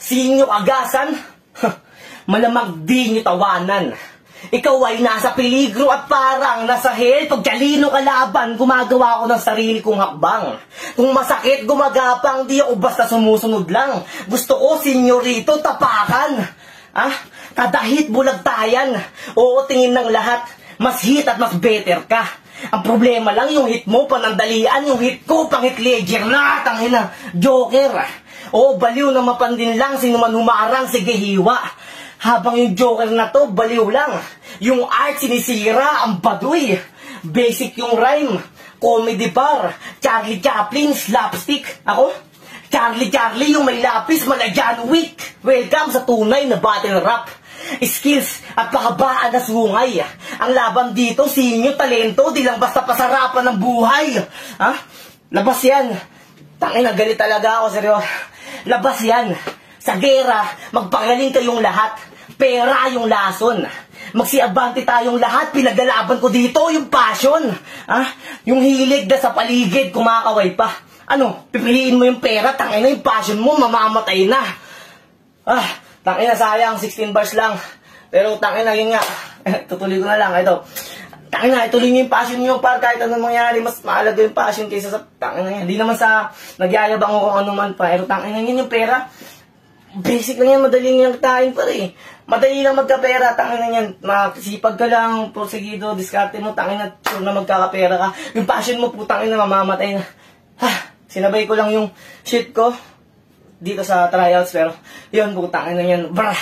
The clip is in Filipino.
Sinyo agasan? Malamang di nyo tawanan. Ikaw ay nasa peligro at parang nasa hell. Pag talino kalaban, gumagawa ko ng sarili kong hakbang. Kung masakit, gumagapang, di ako basta sumusunod lang. Gusto ko, senyorito, tapakan. Kada hit, bulagtayan. Oo, tingin ng lahat, mas hit at mas better ka. Ang problema lang, yung hit mo, panandalian. Yung hit ko, pang hit ledger na, tangina, joker. Oo, baliw na mapandin lang, sino man humarang, sige hiwa. Habang yung joker na to, baliw lang. Yung art sinisira, ang baduy. Basic yung rhyme. Comedy bar. Charlie Chaplin, slapstick. Ako? Charlie, yung may lapis, mala John Wick. Welcome sa tunay na battle rap. Skills at pakabaan na sungay. Ang laban dito, sinyo, talento, di lang basta pasarapan ng buhay. Labas yan. Tangina, galit talaga ako, seryoso. Labas yan. Sa gera, magpagaling kayong lahat. Pera yung lason. Magsiabante tayong lahat. Pinaglalaban ko dito yung passion. Yung hilig na sa paligid, kumakaway pa. Ano, pipiliin mo yung pera, tangina yung passion mo, mamamatay na. Tangina, sayang, 16 bars lang. Pero tangina, yun nga. Tutuloy ko na lang, ito. Tangina, ituloy nyo yung passion nyo para kahit anong mangyari, mas mahalaga yung passion kaysa sa tangina yan. Hindi naman sa nagyayabang ko kung ano man pa. Pero tangina yun yung pera. Basic lang yan, madali niyang kain pa rin. Madali lang magkapera, tangina yan. Makasipag ka lang, porsigido, diskarte mo, tangina, sure na magkakapera ka. Yung passion mo, putang ina, mamamatay na. Sinabay ko lang yung shit ko dito sa tryouts, pero yun, putang ina yan, brah.